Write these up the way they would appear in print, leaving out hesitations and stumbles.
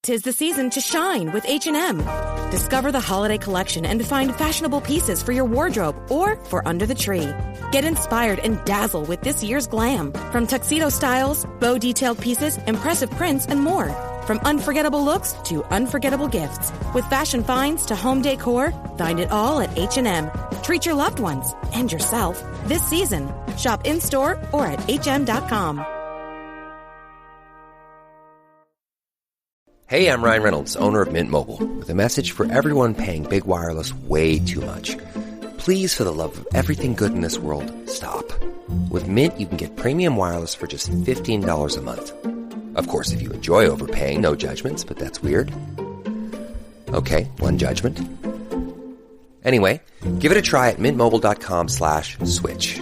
'Tis the season to shine with H&M. Discover the holiday collection and find fashionable pieces for your wardrobe or for under the tree. Get inspired and dazzle with this year's glam. From tuxedo styles, bow detailed pieces, impressive prints, and more. From unforgettable looks to unforgettable gifts. With fashion finds to home decor, find it all at H&M. Treat your loved ones and yourself this season. Shop in-store or at hm.com. Hey, I'm Ryan Reynolds, owner of Mint Mobile, with a message for everyone paying big wireless way too much. Please, for the love of everything good in this world, stop. With Mint, you can get premium wireless for just $15 a month. Of course, if you enjoy overpaying, no judgments, but that's weird. Okay, one judgment. Anyway, give it a try at mintmobile.com/switch.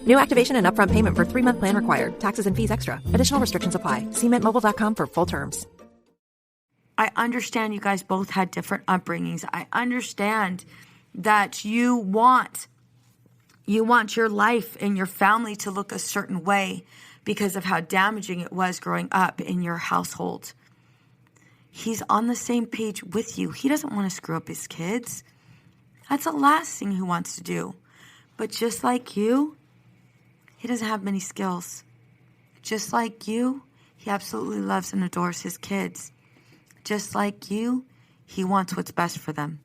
New activation and upfront payment for 3-month plan required. Taxes and fees extra. Additional restrictions apply. See mintmobile.com for full terms. I understand you guys both had different upbringings. I understand that you want your life and your family to look a certain way because of how damaging it was growing up in your household. He's on the same page with you. He doesn't want to screw up his kids. That's the last thing he wants to do. But just like you, he doesn't have many skills. Just like you, he absolutely loves and adores his kids. Just like you, he wants what's best for them.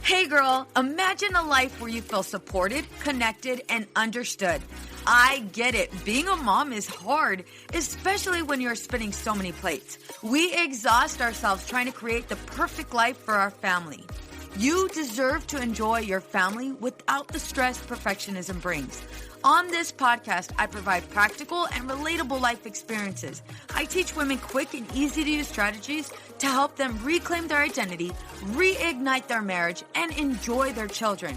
Hey girl, imagine a life where you feel supported, connected, and understood. I get it. Being a mom is hard, especially when you're spinning so many plates. We exhaust ourselves trying to create the perfect life for our family. You deserve to enjoy your family without the stress perfectionism brings. On this podcast, I provide practical and relatable life experiences. I teach women quick and easy-to-use strategies to help them reclaim their identity, reignite their marriage, and enjoy their children.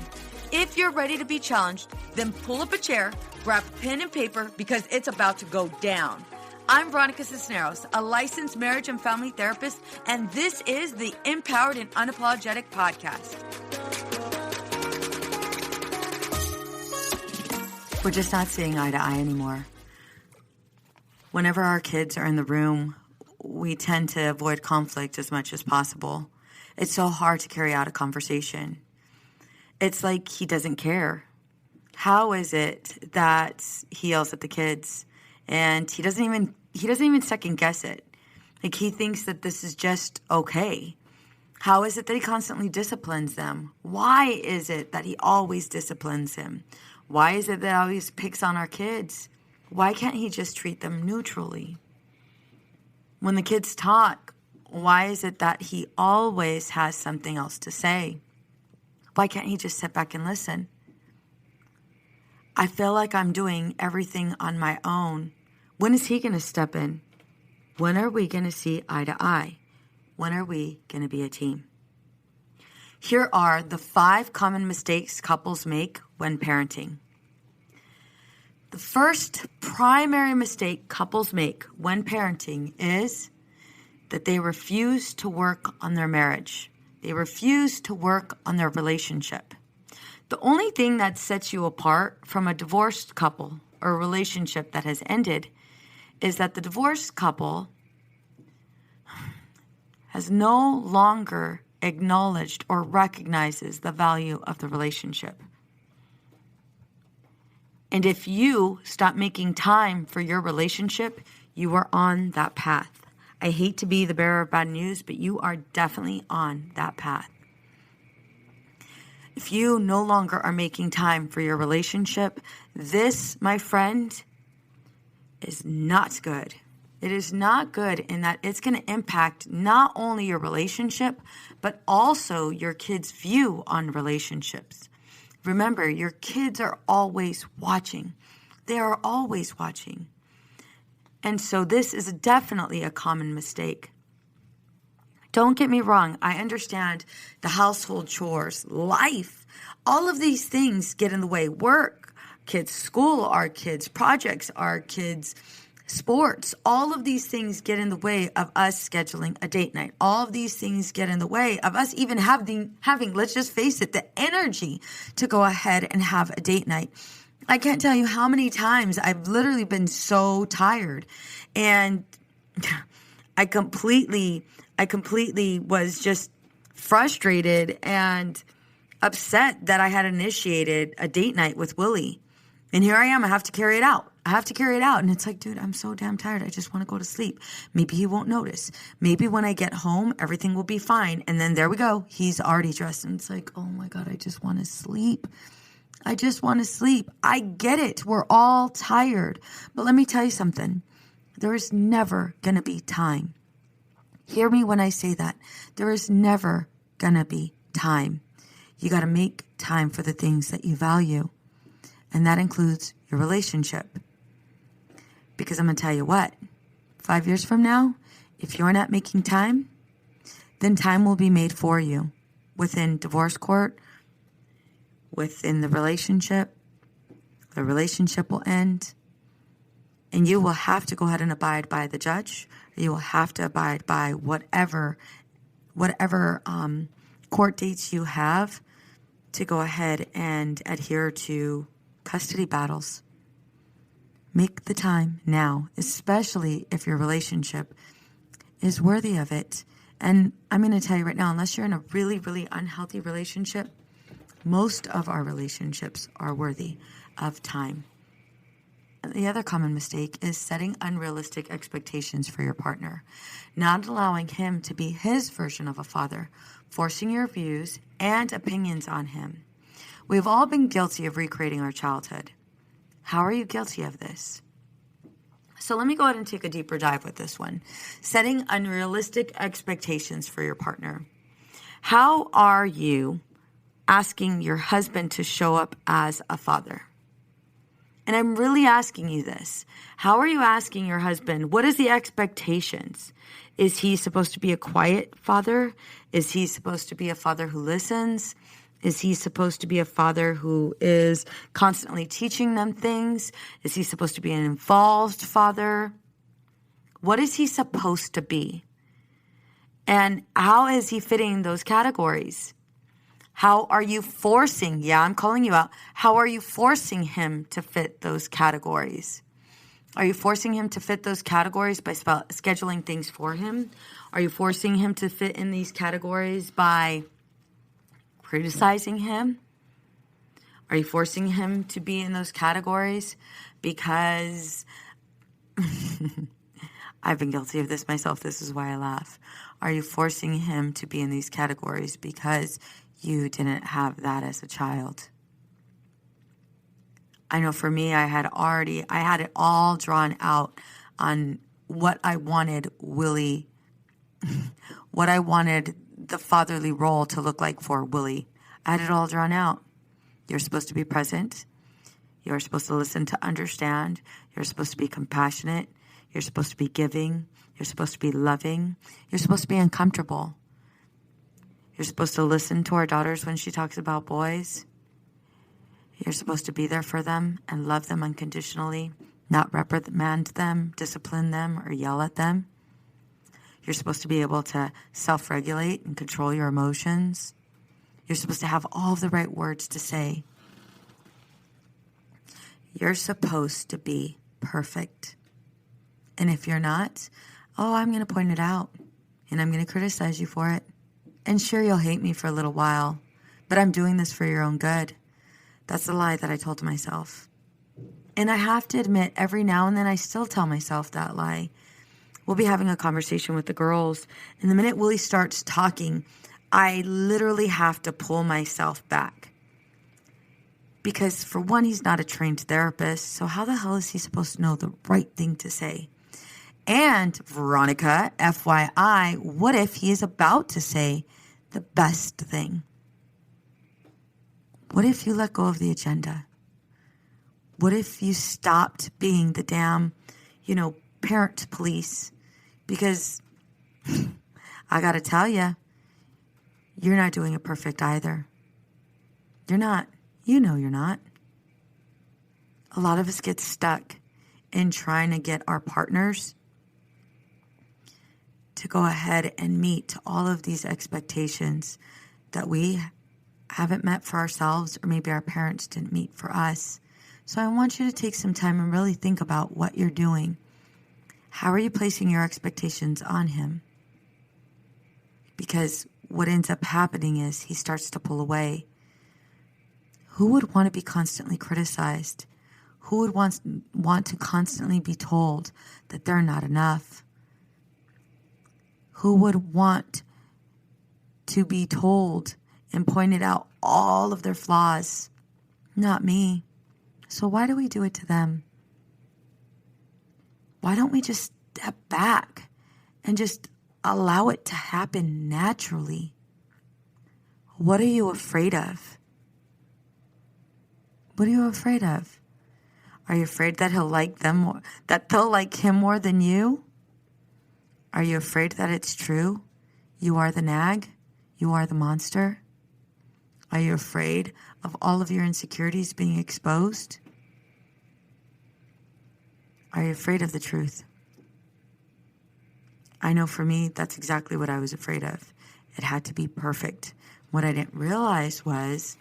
If you're ready to be challenged, then pull up a chair, grab pen and paper, because it's about to go down. I'm Veronica Cisneros, a licensed marriage and family therapist, and this is the Empowered and Unapologetic Podcast. We're just not seeing eye to eye anymore. Whenever our kids are in the room, we tend to avoid conflict as much as possible. It's so hard to carry out a conversation. It's like he doesn't care. How is it that he yells at the kids and he doesn't even second guess it? Like he thinks that this is just okay. How is it that he constantly disciplines them? Why is it that he always disciplines him? Why is it that he always picks on our kids? Why can't he just treat them neutrally? When the kids talk, why is it that he always has something else to say? Why can't he just sit back and listen? I feel like I'm doing everything on my own. When is he going to step in? When are we going to see eye to eye? When are we going to be a team? Here are the 5 common mistakes couples make when parenting. The first primary mistake couples make when parenting is that they refuse to work on their marriage. They refuse to work on their relationship. The only thing that sets you apart from a divorced couple or a relationship that has ended is that the divorced couple has no longer acknowledged or recognizes the value of the relationship. And if you stop making time for your relationship, you are on that path. I hate to be the bearer of bad news, but you are definitely on that path. If you no longer are making time for your relationship, this, my friend, is not good. It is not good in that it's going to impact not only your relationship, but also your kids' view on relationships. Remember, your kids are always watching. They are always watching. And so this is definitely a common mistake. Don't get me wrong. I understand the household chores, life, all of these things get in the way. Work, kids' school, our kids' projects, our kids' sports, all of these things get in the way of us scheduling a date night. All of these things get in the way of us even having, let's just face it, the energy to go ahead and have a date night. I can't tell you how many times I've literally been so tired, and I completely was just frustrated and upset that I had initiated a date night with Willie. And here I am, I have to carry it out. And it's like, dude, I'm so damn tired. I just want to go to sleep. Maybe he won't notice. Maybe when I get home, everything will be fine. And then there we go. He's already dressed. And it's like, oh my God, I just want to sleep. I get it. We're all tired. But let me tell you something. There is never going to be time. Hear me when I say that. There is never going to be time. You got to make time for the things that you value. And that includes your relationship. Because I'm going to tell you what, 5 years from now, if you're not making time, then time will be made for you within divorce court, within the relationship will end, and you will have to go ahead and abide by the judge, or you will have to abide by whatever court dates you have to go ahead and adhere to custody battles. Make the time now, especially if your relationship is worthy of it. And I'm going to tell you right now, unless you're in a really, really unhealthy relationship, most of our relationships are worthy of time. And the other common mistake is setting unrealistic expectations for your partner, not allowing him to be his version of a father, forcing your views and opinions on him. We've all been guilty of recreating our childhood. How are you guilty of this? So let me go ahead and take a deeper dive with this one. Setting unrealistic expectations for your partner. How are you asking your husband to show up as a father? And I'm really asking you this. How are you asking your husband, what is the expectations? Is he supposed to be a quiet father? Is he supposed to be a father who listens? Is he supposed to be a father who is constantly teaching them things? Is he supposed to be an involved father? What is he supposed to be? And how is he fitting those categories? How are you forcing, I'm calling you out. How are you forcing him to fit those categories? Are you forcing him to fit those categories by scheduling things for him? Are you forcing him to fit in these categories by criticizing him? Are you forcing him to be in those categories because I've been guilty of this myself. This is why I laugh. Are you forcing him to be in these categories because you didn't have that as a child? I know for me, I had it all drawn out on what I wanted Willie, what I wanted the fatherly role to look like for Willie. I had it all drawn out. You're supposed to be present. You're supposed to listen to understand. You're supposed to be compassionate. You're supposed to be giving. You're supposed to be loving. You're supposed to be uncomfortable. You're supposed to listen to our daughters when she talks about boys. You're supposed to be there for them and love them unconditionally, not reprimand them, discipline them, or yell at them. You're supposed to be able to self-regulate and control your emotions. You're supposed to have all of the right words to say. You're supposed to be perfect. And if you're not, I'm going to point it out. And I'm going to criticize you for it. And sure, you'll hate me for a little while. But I'm doing this for your own good. That's the lie that I told to myself. And I have to admit, every now and then I still tell myself that lie. We'll be having a conversation with the girls, and the minute Willie starts talking, I literally have to pull myself back. Because for one, he's not a trained therapist, so how the hell is he supposed to know the right thing to say? And Veronica, FYI, what if he is about to say the best thing? What if you let go of the agenda? What if you stopped being the damn, parent police? Because I got to tell you, you're not doing it perfect either. You're not. You know you're not. A lot of us get stuck in trying to get our partners to go ahead and meet all of these expectations that we haven't met for ourselves, or maybe our parents didn't meet for us. So I want you to take some time and really think about what you're doing. How are you placing your expectations on him? Because what ends up happening is he starts to pull away. Who would want to be constantly criticized? Who would want to constantly be told that they're not enough? Who would want to be told and pointed out all of their flaws? Not me. So why do we do it to them? Why don't we just step back and just allow it to happen naturally? What are you afraid of? What are you afraid of? Are you afraid that he'll like them more, that they'll like him more than you? Are you afraid that it's true? You are the nag? You are the monster? Are you afraid of all of your insecurities being exposed? Are you afraid of the truth? I know for me, that's exactly what I was afraid of. It had to be perfect. What I didn't realize was,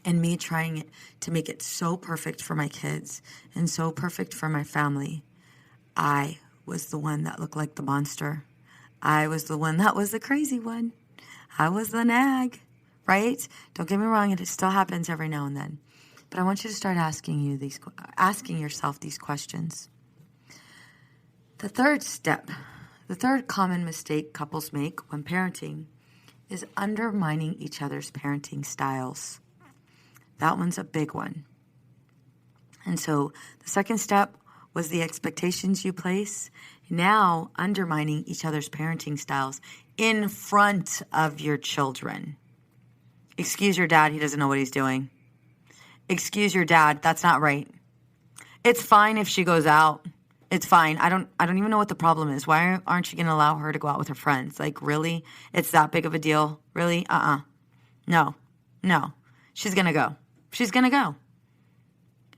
and me trying to make it so perfect for my kids and so perfect for my family, I was the one that looked like the monster. I was the one that was the crazy one. I was the nag, right? Don't get me wrong, it still happens every now and then. But I want you to start asking yourself these questions. The third step, the third common mistake couples make when parenting is undermining each other's parenting styles. That one's a big one. And so the second step was the expectations you place. Now undermining each other's parenting styles in front of your children. Excuse your dad, he doesn't know what he's doing. Excuse your dad, that's not right. It's fine if she goes out. It's fine. I don't even know what the problem is. Why aren't you going to allow her to go out with her friends? Like, really? It's that big of a deal? Really? No. She's going to go. She's going to go.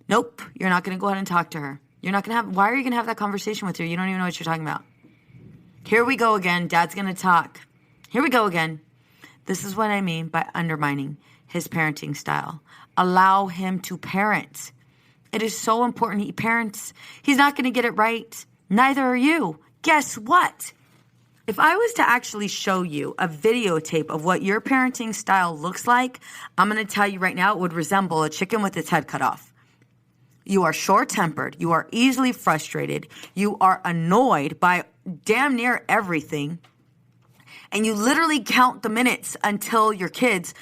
Nope. You're not going to go ahead and talk to her. You're not going to have, why are you going to have that conversation with her? You don't even know what you're talking about. Here we go again. Dad's going to talk. Here we go again. This is what I mean by undermining his parenting style. Allow him to parent. It is so important. He parents. He's not going to get it right. Neither are you. Guess what? If I was to actually show you a videotape of what your parenting style looks like, I'm going to tell you right now, it would resemble a chicken with its head cut off. You are short-tempered. You are easily frustrated. You are annoyed by damn near everything. And you literally count the minutes until your kids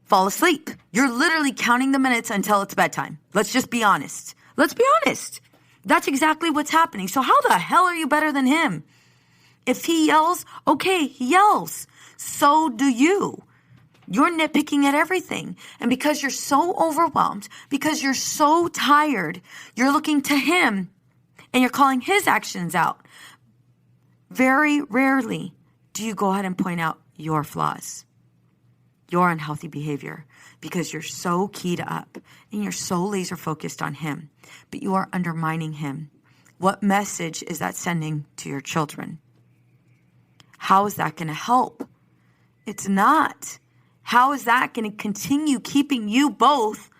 fall asleep. You're literally counting the minutes until it's bedtime. Let's just be honest. Let's be honest. That's exactly what's happening. So how the hell are you better than him? If he yells, okay, he yells. So do you. You're nitpicking at everything. And because you're so overwhelmed, because you're so tired, you're looking to him and you're calling his actions out. Very rarely do you go ahead and point out your flaws, your unhealthy behavior, because you're so keyed up and you're so laser focused on him, but you are undermining him. What message is that sending to your children? How is that going to help? It's not. How is that going to continue keeping you both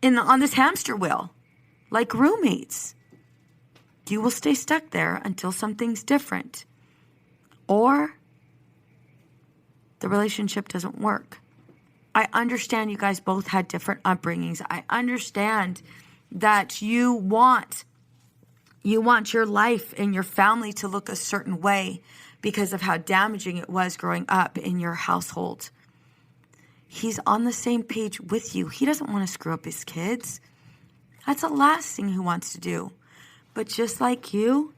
on this hamster wheel like roommates? You will stay stuck there until something's different, or the relationship doesn't work. I understand you guys both had different upbringings. I understand that you want your life and your family to look a certain way because of how damaging it was growing up in your household. He's on the same page with you. He doesn't want to screw up his kids. That's the last thing he wants to do. But just like you,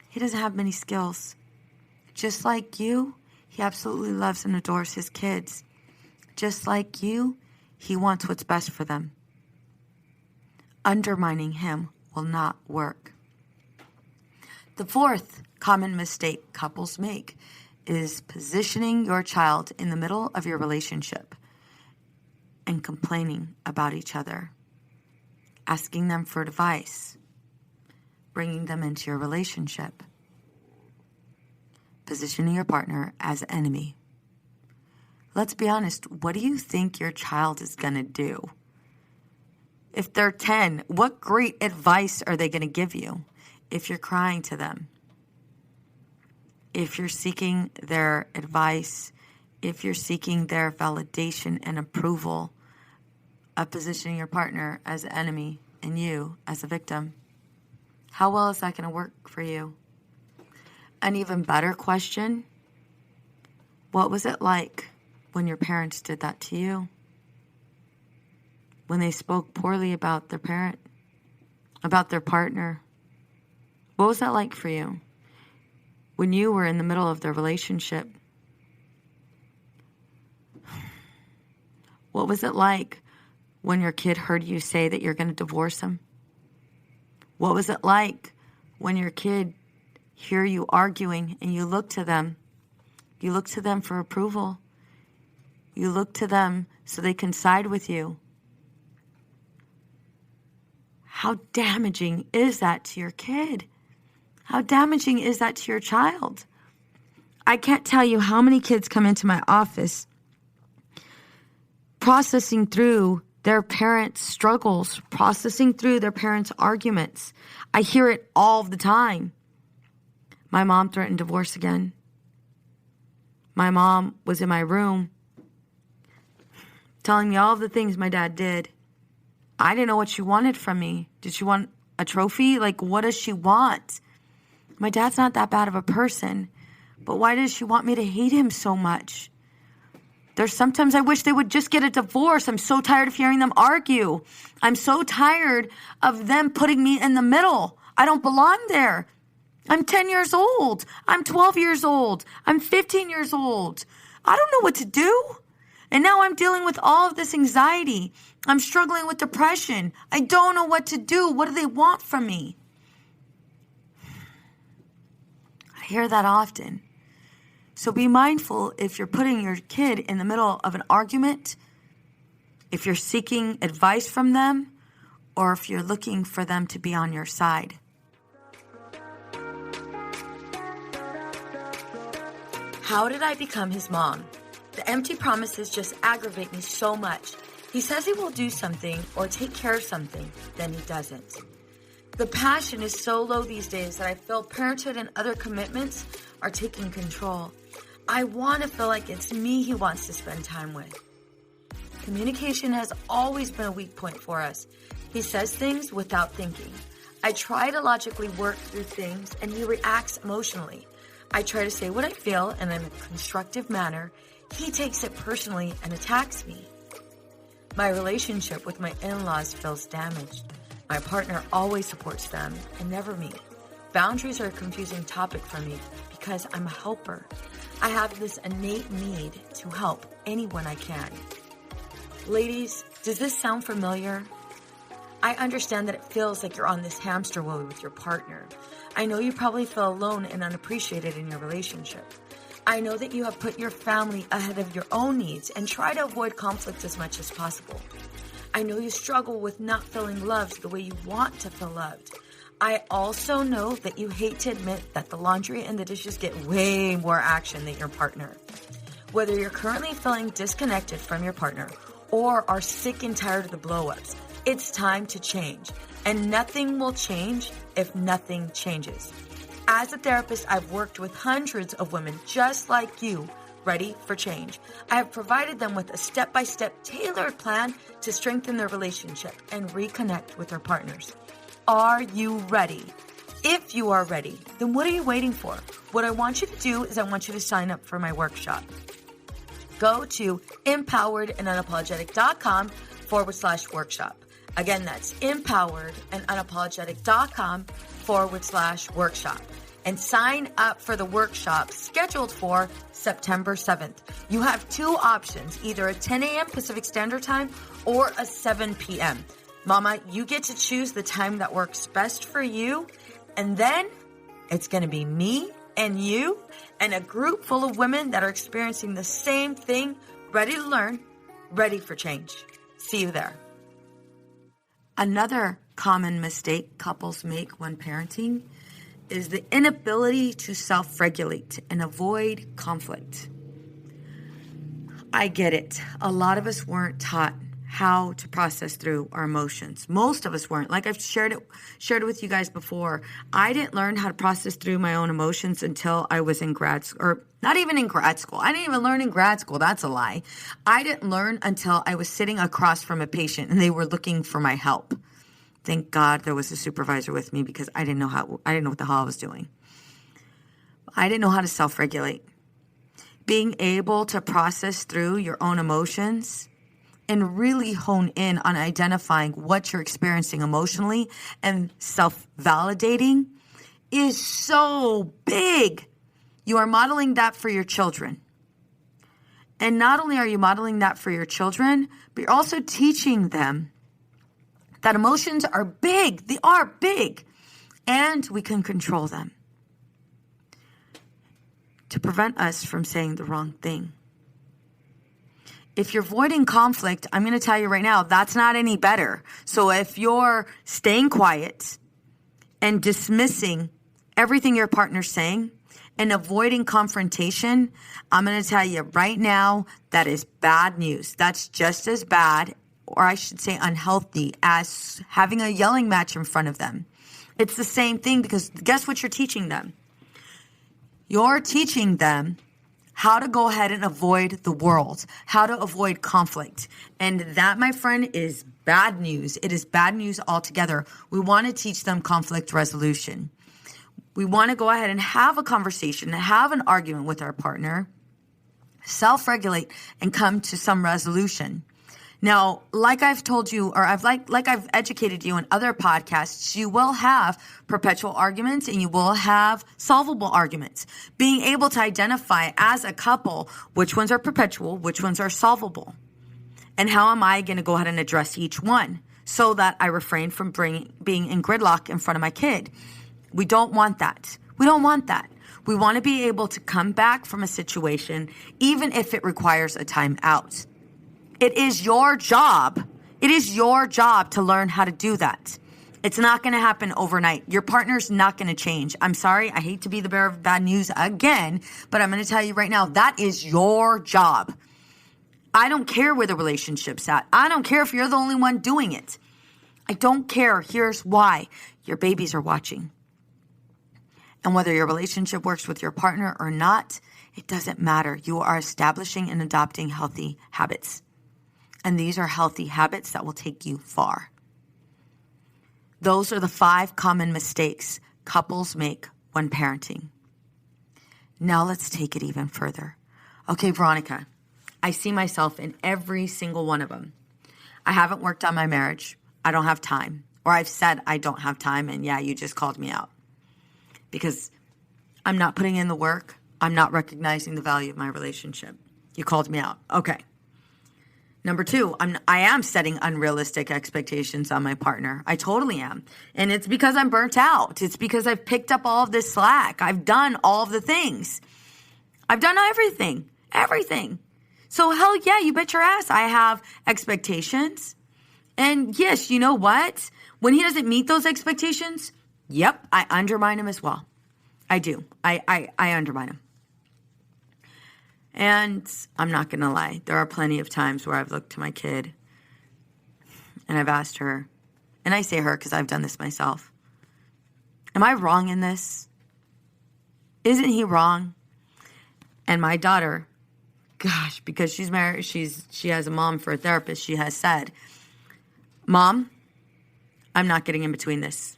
he doesn't have many skills. Just like you, he absolutely loves and adores his kids. Just like you, he wants what's best for them. Undermining him will not work. The fourth common mistake couples make is positioning your child in the middle of your relationship and complaining about each other. asking them for advice, bringing them into your relationship, positioning your partner as an enemy. Let's be honest, what do you think your child is going to do? If they're 10, what great advice are they going to give you if you're crying to them? If you're seeking their advice, if you're seeking their validation and approval of positioning your partner as an enemy and you as a victim, how well is that going to work for you? An even better question, what was it like when your parents did that to you? When they spoke poorly about their parent, about their partner? What was that like for you? When you were in the middle of their relationship? What was it like when your kid heard you say that you're going to divorce him? What was it like when your kid hear you arguing and you look to them? You look to them for approval. You look to them so they can side with you. How damaging is that to your kid? How damaging is that to your child? I can't tell you how many kids come into my office processing through their parents' struggles, processing through their parents' arguments. I hear it all the time. My mom threatened divorce again. My mom was in my room telling me all of the things my dad did. I didn't know what she wanted from me. Did she want a trophy? Like, what does she want? My dad's not that bad of a person, but why does she want me to hate him so much? There's sometimes I wish they would just get a divorce. I'm so tired of hearing them argue. I'm so tired of them putting me in the middle. I don't belong there. I'm 10 years old. I'm 12 years old. I'm 15 years old. I don't know what to do. And now I'm dealing with all of this anxiety. I'm struggling with depression. I don't know what to do. What do they want from me? I hear that often. So be mindful if you're putting your kid in the middle of an argument, if you're seeking advice from them, or if you're looking for them to be on your side. How did I become his mom? The empty promises just aggravate me so much. He says he will do something or take care of something, then he doesn't. The passion is so low these days that I feel parenthood and other commitments are taking control. I want to feel like it's me he wants to spend time with. Communication has always been a weak point for us. He says things without thinking. I try to logically work through things and he reacts emotionally. I try to say what I feel and in a constructive manner. He takes it personally and attacks me. My relationship with my in-laws feels damaged. My partner always supports them and never me. Boundaries are a confusing topic for me because I'm a helper. I have this innate need to help anyone I can. Ladies, does this sound familiar? I understand that it feels like you're on this hamster wheel with your partner. I know you probably feel alone and unappreciated in your relationship. I know that you have put your family ahead of your own needs and try to avoid conflict as much as possible. I know you struggle with not feeling loved the way you want to feel loved. I also know that you hate to admit that the laundry and the dishes get way more action than your partner. Whether you're currently feeling disconnected from your partner or are sick and tired of the blow-ups, it's time to change. And nothing will change if nothing changes. As a therapist, I've worked with hundreds of women just like you, ready for change. I have provided them with a step-by-step tailored plan to strengthen their relationship and reconnect with their partners. Are you ready? If you are ready, then what are you waiting for? What I want you to do is I want you to sign up for my workshop. Go to empoweredandunapologetic.com/workshop. Again, that's empoweredandunapologetic.com/workshop. And sign up for the workshop scheduled for September 7th. You have two options, either a 10 a.m. Pacific Standard Time or a 7 p.m. Mama, you get to choose the time that works best for you. And then it's going to be me and you and a group full of women that are experiencing the same thing, ready to learn, ready for change. See you there. Another common mistake couples make when parenting is the inability to self-regulate and avoid conflict. I get it. A lot of us weren't taught how to process through our emotions. Most of us weren't. Like I've shared it with you guys before. I didn't learn how to process through my own emotions until I was in grad school, or not even in grad school. I didn't even learn in grad school. That's a lie. I didn't learn until I was sitting across from a patient and they were looking for my help. Thank God there was a supervisor with me because I didn't know what the hell I was doing. I didn't know how to self-regulate. Being able to process through your own emotions and really hone in on identifying what you're experiencing emotionally and self-validating is so big. You are modeling that for your children. And not only are you modeling that for your children, but you're also teaching them that emotions are big. They are big. And we can control them to prevent us from saying the wrong thing. If you're avoiding conflict, I'm going to tell you right now, that's not any better. So if you're staying quiet and dismissing everything your partner's saying and avoiding confrontation, I'm going to tell you right now, that is bad news. That's just as bad, or I should say unhealthy, as having a yelling match in front of them. It's the same thing, because guess what you're teaching them? You're teaching them how to go ahead and avoid the world, how to avoid conflict. And that, my friend, is bad news. It is bad news altogether. We want to teach them conflict resolution. We want to go ahead and have a conversation, have an argument with our partner, self-regulate, and come to some resolution. Now, like I've told you, or I've educated you in other podcasts, you will have perpetual arguments and you will have solvable arguments. Being able to identify as a couple which ones are perpetual, which ones are solvable, and how am I going to go ahead and address each one so that I refrain from being in gridlock in front of my kid. We don't want that. We don't want that. We want to be able to come back from a situation, even if it requires a timeout. It is your job. It is your job to learn how to do that. It's not going to happen overnight. Your partner's not going to change. I'm sorry. I hate to be the bearer of bad news again, but I'm going to tell you right now, that is your job. I don't care where the relationship's at. I don't care if you're the only one doing it. I don't care. Here's why. Your babies are watching. And whether your relationship works with your partner or not, it doesn't matter. You are establishing and adopting healthy habits. And these are healthy habits that will take you far. Those are the 5 common mistakes couples make when parenting. Now let's take it even further. Okay, Veronica, I see myself in every single one of them. I haven't worked on my marriage. I don't have time. Or I've said I don't have time, and yeah, you just called me out. Because I'm not putting in the work. I'm not recognizing the value of my relationship. You called me out. Okay. Number 2, I am setting unrealistic expectations on my partner. I totally am. And it's because I'm burnt out. It's because I've picked up all of this slack. I've done all of the things. I've done everything. Everything. So hell yeah, you bet your ass I have expectations. And yes, you know what? When he doesn't meet those expectations, yep, I undermine him as well. I do. I undermine him. And I'm not going to lie. There are plenty of times where I've looked to my kid and I've asked her, and I say her because I've done this myself. Am I wrong in this? Isn't he wrong? And my daughter, gosh, because she's married, she has a mom for a therapist, she has said, Mom, I'm not getting in between this.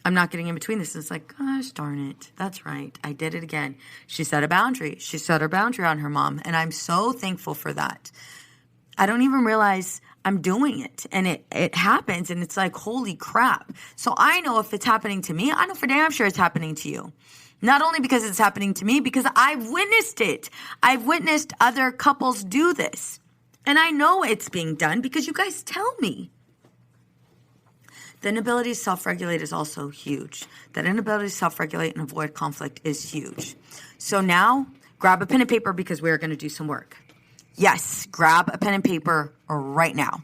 I'm not getting in between this. And it's like, gosh darn it. That's right. I did it again. She set a boundary. She set her boundary on her mom. And I'm so thankful for that. I don't even realize I'm doing it. And it happens. And it's like, holy crap. So I know if it's happening to me, I know for damn sure it's happening to you. Not only because it's happening to me, because I've witnessed it. I've witnessed other couples do this. And I know it's being done because you guys tell me. The inability to self-regulate is also huge. That inability to self-regulate and avoid conflict is huge. So now, grab a pen and paper because we're going to do some work. Yes, grab a pen and paper right now.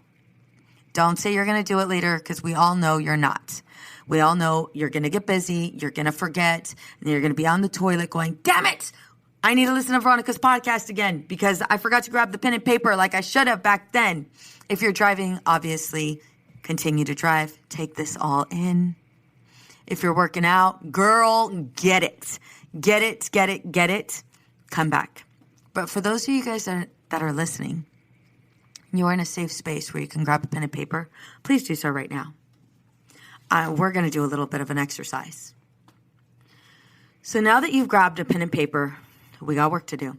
Don't say you're going to do it later, because we all know you're not. We all know you're going to get busy, you're going to forget, and you're going to be on the toilet going, damn it, I need to listen to Veronica's podcast again because I forgot to grab the pen and paper like I should have back then. If you're driving, obviously, continue to drive. Take this all in. If you're working out, girl, get it. Get it, get it, get it. Come back. But for those of you guys that are listening, you're in a safe space where you can grab a pen and paper, please do so right now. We're going to do a little bit of an exercise. So now that you've grabbed a pen and paper, we got work to do.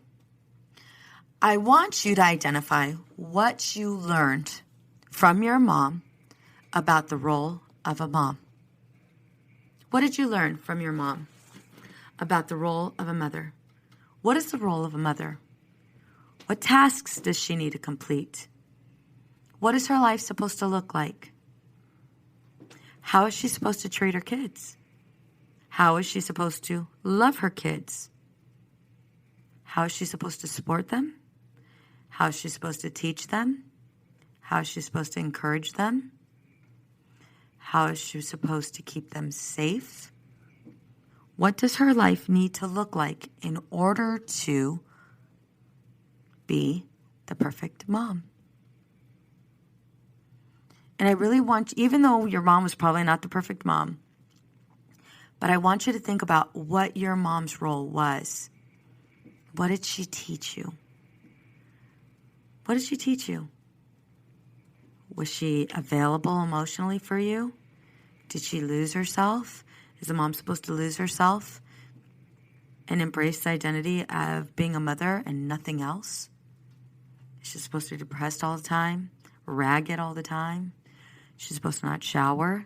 I want you to identify what you learned from your mom about the role of a mom. What did you learn from your mom about the role of a mother? What is the role of a mother? What tasks does she need to complete? What is her life supposed to look like? How is she supposed to treat her kids? How is she supposed to love her kids? How is she supposed to support them? How is she supposed to teach them? How is she supposed to encourage them? How is she supposed to keep them safe? What does her life need to look like in order to be the perfect mom? And I really want, even though your mom was probably not the perfect mom, but I want you to think about what your mom's role was. What did she teach you? What did she teach you? Was she available emotionally for you? Did she lose herself? Is a mom supposed to lose herself and embrace the identity of being a mother and nothing else? Is she supposed to be depressed all the time? Ragged all the time? She's supposed to not shower?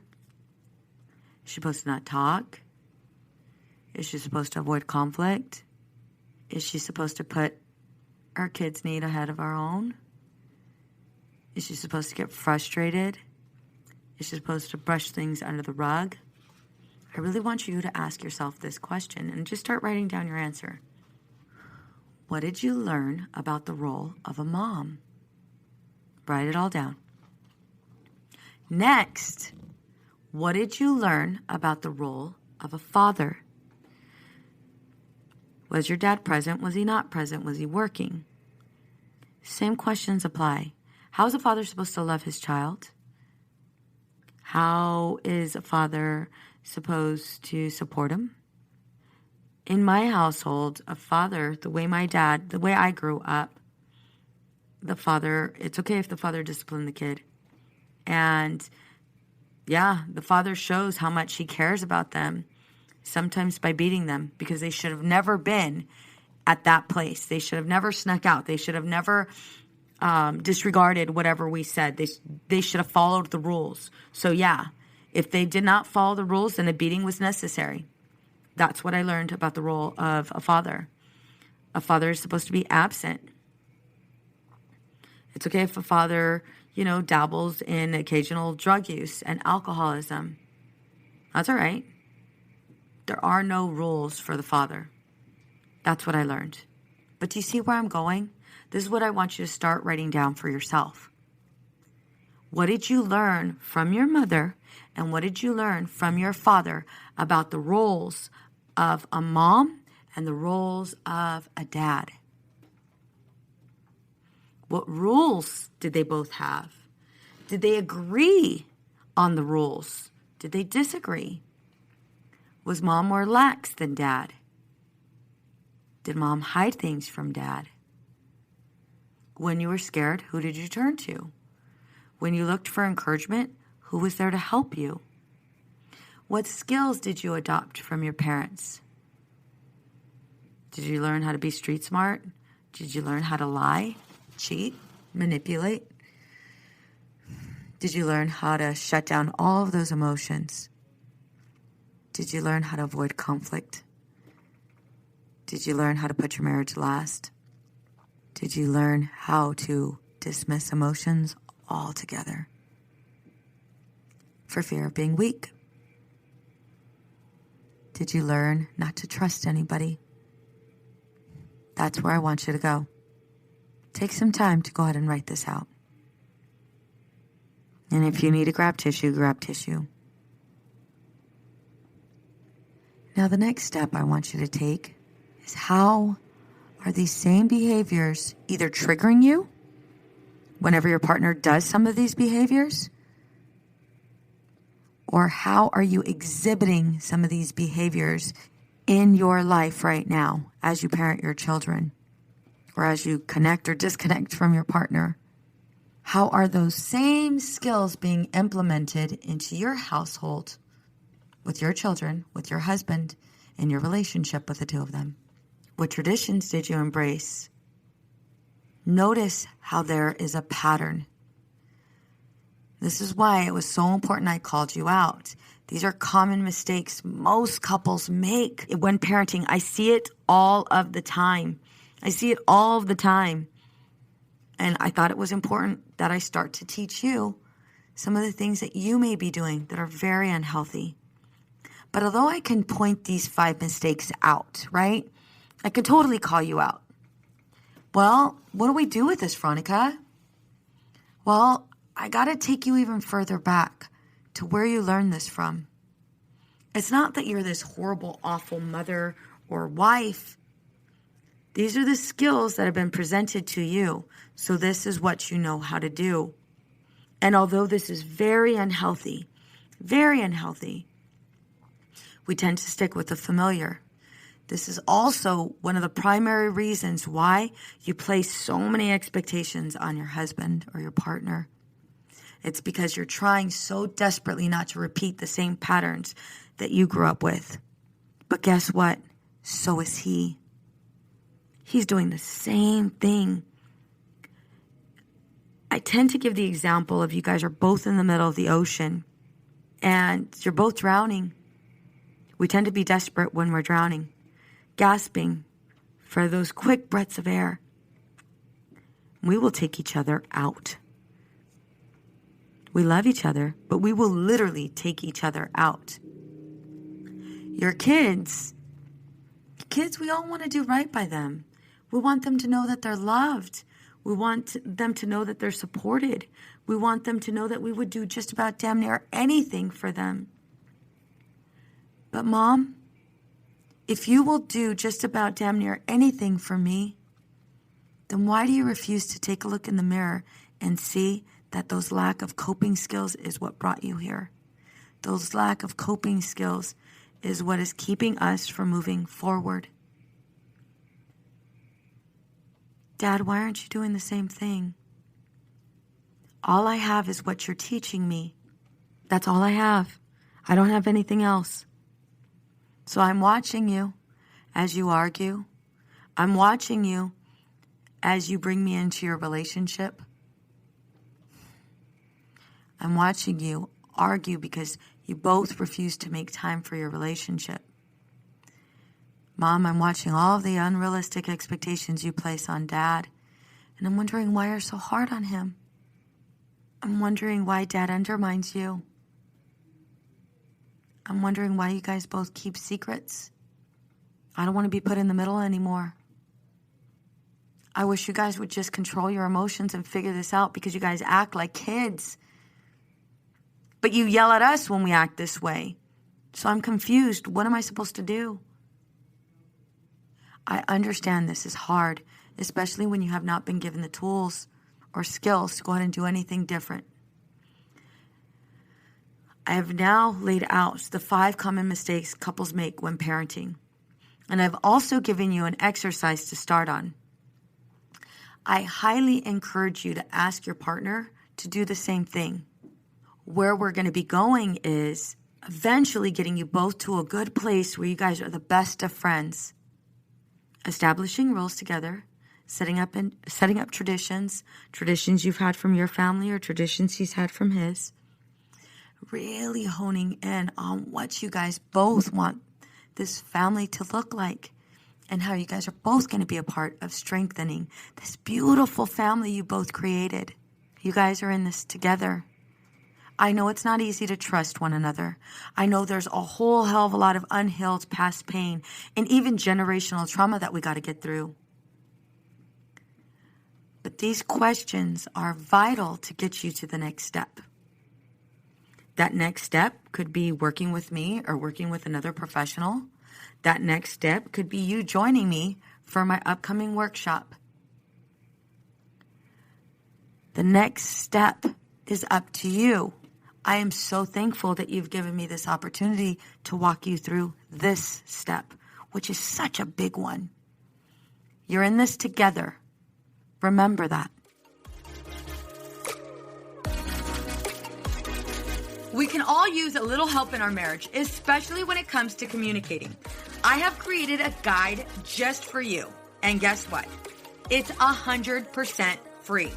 Is she supposed to not talk? Is she supposed to avoid conflict? Is she supposed to put her kids' need ahead of our own? Is she supposed to get frustrated? Is she supposed to brush things under the rug? I really want you to ask yourself this question and just start writing down your answer. What did you learn about the role of a mom? Write it all down. Next, what did you learn about the role of a father? Was your dad present? Was he not present? Was he working? Same questions apply. How is a father supposed to love his child? How is a father supposed to support him? In my household, a father, the way I grew up, it's okay if the father disciplined the kid. And yeah, the father shows how much he cares about them, sometimes by beating them, because they should have never been at that place. They should have never snuck out. They should have never disregarded whatever we said. They should have followed the rules. So yeah, if they did not follow the rules, then a beating was necessary. That's what I learned about the role of a father. A father is supposed to be absent. It's okay if a father, dabbles in occasional drug use and alcoholism. That's all right. There are no rules for the father. That's what I learned. But do you see where I'm going? This is what I want you to start writing down for yourself. What did you learn from your mother and what did you learn from your father about the roles of a mom and the roles of a dad? What rules did they both have? Did they agree on the rules? Did they disagree? Was mom more lax than dad? Did mom hide things from dad? When you were scared, who did you turn to? When you looked for encouragement, who was there to help you? What skills did you adopt from your parents? Did you learn how to be street smart? Did you learn how to lie, cheat, manipulate? Did you learn how to shut down all of those emotions? Did you learn how to avoid conflict? Did you learn how to put your marriage last? Did you learn how to dismiss emotions altogether for fear of being weak? Did you learn not to trust anybody? That's where I want you to go. Take some time to go ahead and write this out. And if you need to grab tissue, grab tissue. Now, the next step I want you to take is, how are these same behaviors either triggering you whenever your partner does some of these behaviors? Or how are you exhibiting some of these behaviors in your life right now as you parent your children, or as you connect or disconnect from your partner? How are those same skills being implemented into your household with your children, with your husband, in your relationship with the two of them? What traditions did you embrace? Notice how there is a pattern. This is why it was so important I called you out. These are common mistakes most couples make when parenting. I see it all of the time. And I thought it was important that I start to teach you some of the things that you may be doing that are very unhealthy. But although I can point these 5 mistakes out, right? I could totally call you out. Well, what do we do with this, Veronica? Well, I got to take you even further back to where you learned this from. It's not that you're this horrible, awful mother or wife. These are the skills that have been presented to you. So this is what you know how to do. And although this is very unhealthy, we tend to stick with the familiar. This is also one of the primary reasons why you place so many expectations on your husband or your partner. It's because you're trying so desperately not to repeat the same patterns that you grew up with. But guess what? So is he. He's doing the same thing. I tend to give the example of, you guys are both in the middle of the ocean and you're both drowning. We tend to be desperate when we're drowning, gasping for those quick breaths of air. We will take each other out. We love each other, but we will literally take each other out. Your kids, we all want to do right by them. We want them to know that they're loved. We want them to know that they're supported. We want them to know that we would do just about damn near anything for them. But Mom, if you will do just about damn near anything for me, then why do you refuse to take a look in the mirror and see that those lack of coping skills is what brought you here? Those lack of coping skills is what is keeping us from moving forward. Dad, why aren't you doing the same thing? All I have is what you're teaching me. That's all I have. I don't have anything else. So I'm watching you as you argue. I'm watching you as you bring me into your relationship. I'm watching you argue because you both refuse to make time for your relationship. Mom, I'm watching all of the unrealistic expectations you place on Dad, and I'm wondering why you're so hard on him. I'm wondering why Dad undermines you. I'm wondering why you guys both keep secrets. I don't want to be put in the middle anymore. I wish you guys would just control your emotions and figure this out, because you guys act like kids. But you yell at us when we act this way. So I'm confused. What am I supposed to do? I understand this is hard, especially when you have not been given the tools or skills to go ahead and do anything different. I have now laid out the 5 common mistakes couples make when parenting. And I've also given you an exercise to start on. I highly encourage you to ask your partner to do the same thing. Where we're going to be going is eventually getting you both to a good place where you guys are the best of friends. Establishing rules together, setting up traditions you've had from your family or traditions he's had from his. Really honing in on what you guys both want this family to look like, and how you guys are both going to be a part of strengthening this beautiful family you both created. You guys are in this together. I know it's not easy to trust one another. I know there's a whole hell of a lot of unhealed past pain and even generational trauma that we got to get through. But these questions are vital to get you to the next step. That next step could be working with me or working with another professional. That next step could be you joining me for my upcoming workshop. The next step is up to you. I am so thankful that you've given me this opportunity to walk you through this step, which is such a big one. You're in this together. Remember that. We can all use a little help in our marriage, especially when it comes to communicating. I have created a guide just for you. And guess what? It's 100% free.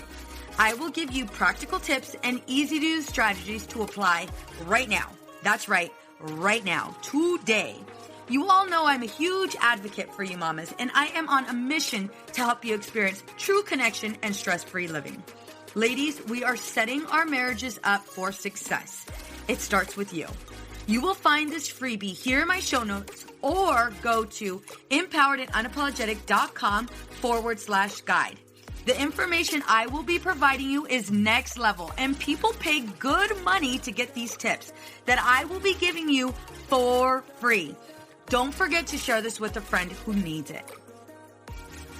I will give you practical tips and easy-to-use strategies to apply right now. That's right, right now, today. You all know I'm a huge advocate for you mamas, and I am on a mission to help you experience true connection and stress-free living. Ladies, we are setting our marriages up for success. It starts with you. You will find this freebie here in my show notes or go to empoweredandunapologetic.com/guide. The information I will be providing you is next level, and people pay good money to get these tips that I will be giving you for free. Don't forget to share this with a friend who needs it.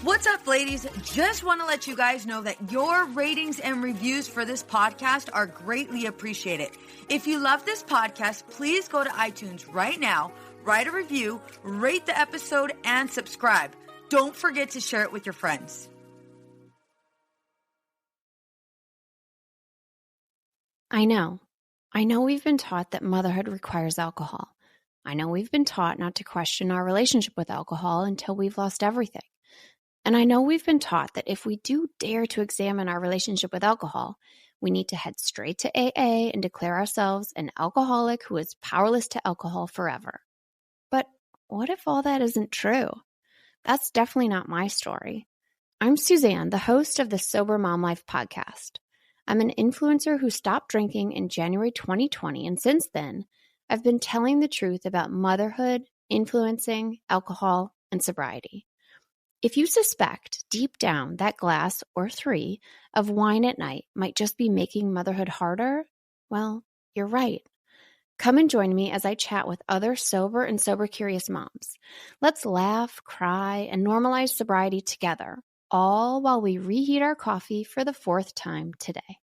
What's up, ladies? Just want to let you guys know that your ratings and reviews for this podcast are greatly appreciated. If you love this podcast, please go to iTunes right now, write a review, rate the episode, and subscribe. Don't forget to share it with your friends. I know we've been taught that motherhood requires alcohol. I know we've been taught not to question our relationship with alcohol until we've lost everything. And I know we've been taught that if we do dare to examine our relationship with alcohol, we need to head straight to AA and declare ourselves an alcoholic who is powerless to alcohol forever. But what if all that isn't true? That's definitely not my story. I'm Suzanne, the host of the Sober Mom Life podcast. I'm an influencer who stopped drinking in January 2020, and since then, I've been telling the truth about motherhood, influencing, alcohol, and sobriety. If you suspect deep down that glass or 3 of wine at night might just be making motherhood harder, well, you're right. Come and join me as I chat with other sober and sober-curious moms. Let's laugh, cry, and normalize sobriety together, all while we reheat our coffee for the 4th time today.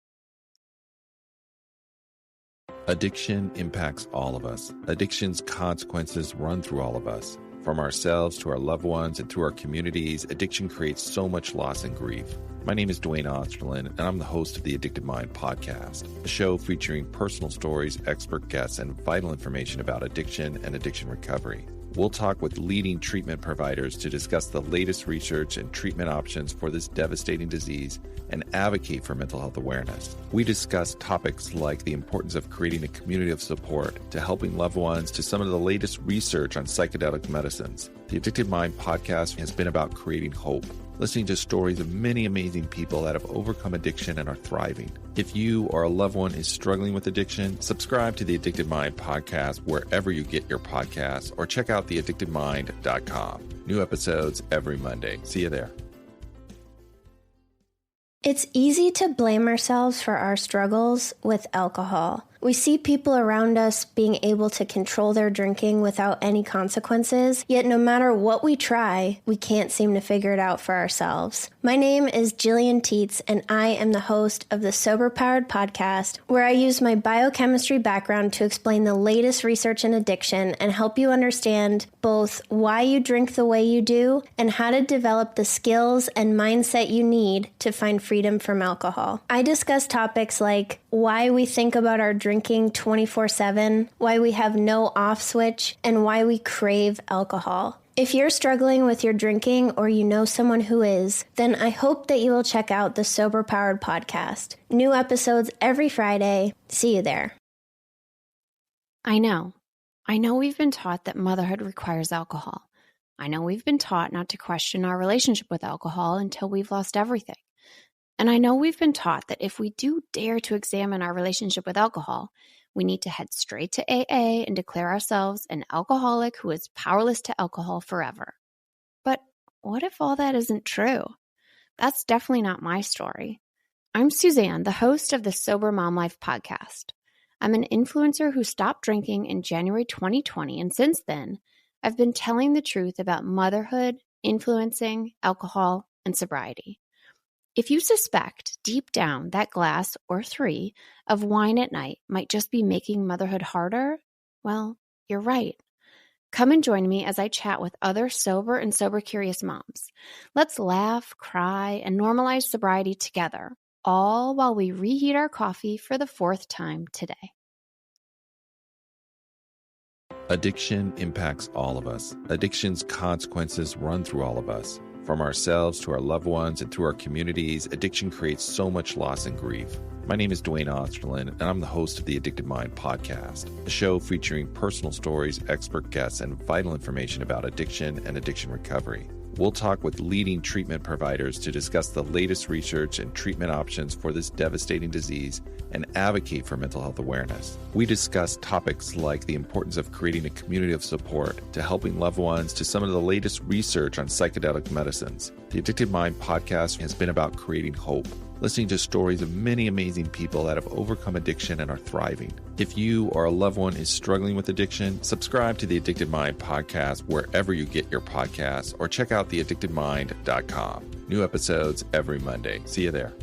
Addiction impacts all of us. Addiction's consequences run through all of us. From ourselves to our loved ones and through our communities, addiction creates so much loss and grief. My name is Dwayne Osterlin, and I'm the host of the Addicted Mind podcast, a show featuring personal stories, expert guests, and vital information about addiction and addiction recovery. We'll talk with leading treatment providers to discuss the latest research and treatment options for this devastating disease and advocate for mental health awareness. We discuss topics like the importance of creating a community of support to helping loved ones to some of the latest research on psychedelic medicines. The Addicted Mind podcast has been about creating hope, listening to stories of many amazing people that have overcome addiction and are thriving. If you or a loved one is struggling with addiction, subscribe to the Addicted Mind podcast wherever you get your podcasts or check out theaddictedmind.com. New episodes every Monday. See you there. It's easy to blame ourselves for our struggles with alcohol. We see people around us being able to control their drinking without any consequences, yet no matter what we try, we can't seem to figure it out for ourselves. My name is Jillian Teets, and I am the host of the Sober Powered podcast, where I use my biochemistry background to explain the latest research in addiction and help you understand both why you drink the way you do and how to develop the skills and mindset you need to find freedom from alcohol. I discuss topics like why we think about our drinking 24/7, why we have no off switch, and why we crave alcohol. If you're struggling with your drinking or you know someone who is, then I hope that you will check out the Sober Powered podcast. New episodes every Friday. See you there. I know we've been taught that motherhood requires alcohol. I know we've been taught not to question our relationship with alcohol until we've lost everything. And I know we've been taught that if we do dare to examine our relationship with alcohol, we need to head straight to AA and declare ourselves an alcoholic who is powerless to alcohol forever. But what if all that isn't true? That's definitely not my story. I'm Suzanne, the host of the Sober Mom Life podcast. I'm an influencer who stopped drinking in January 2020, and since then, I've been telling the truth about motherhood, influencing, alcohol, and sobriety. If you suspect deep down that glass or 3 of wine at night might just be making motherhood harder, well, you're right. Come and join me as I chat with other sober and sober-curious moms. Let's laugh, cry, and normalize sobriety together, all while we reheat our coffee for the 4th time today. Addiction impacts all of us. Addiction's consequences run through all of us. From ourselves to our loved ones and through our communities, addiction creates so much loss and grief. My name is Dwayne Osterlin, and I'm the host of the Addicted Mind podcast, a show featuring personal stories, expert guests, and vital information about addiction and addiction recovery. We'll talk with leading treatment providers to discuss the latest research and treatment options for this devastating disease and advocate for mental health awareness. We discuss topics like the importance of creating a community of support to helping loved ones to some of the latest research on psychedelic medicines. The Addicted Mind podcast has been about creating hope, listening to stories of many amazing people that have overcome addiction and are thriving. If you or a loved one is struggling with addiction, subscribe to the Addicted Mind podcast wherever you get your podcasts or check out theaddictedmind.com. New episodes every Monday. See you there.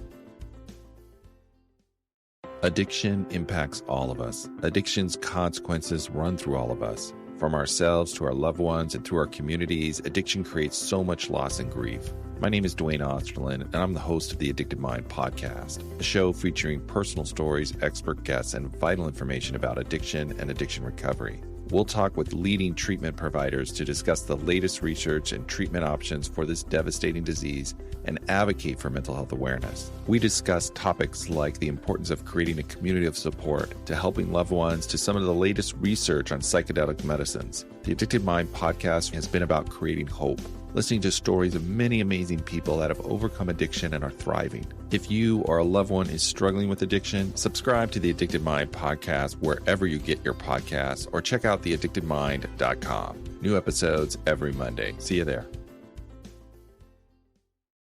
Addiction impacts all of us. Addiction's consequences run through all of us. From ourselves to our loved ones and through our communities, addiction creates so much loss and grief. My name is Dwayne Osterlin, and I'm the host of the Addicted Mind podcast, a show featuring personal stories, expert guests, and vital information about addiction and addiction recovery. We'll talk with leading treatment providers to discuss the latest research and treatment options for this devastating disease and advocate for mental health awareness. We discuss topics like the importance of creating a community of support to helping loved ones to some of the latest research on psychedelic medicines. The Addicted Mind podcast has been about creating hope, listening to stories of many amazing people that have overcome addiction and are thriving. If you or a loved one is struggling with addiction, subscribe to the Addicted Mind podcast wherever you get your podcasts or check out theaddictedmind.com. New episodes every Monday. See you there.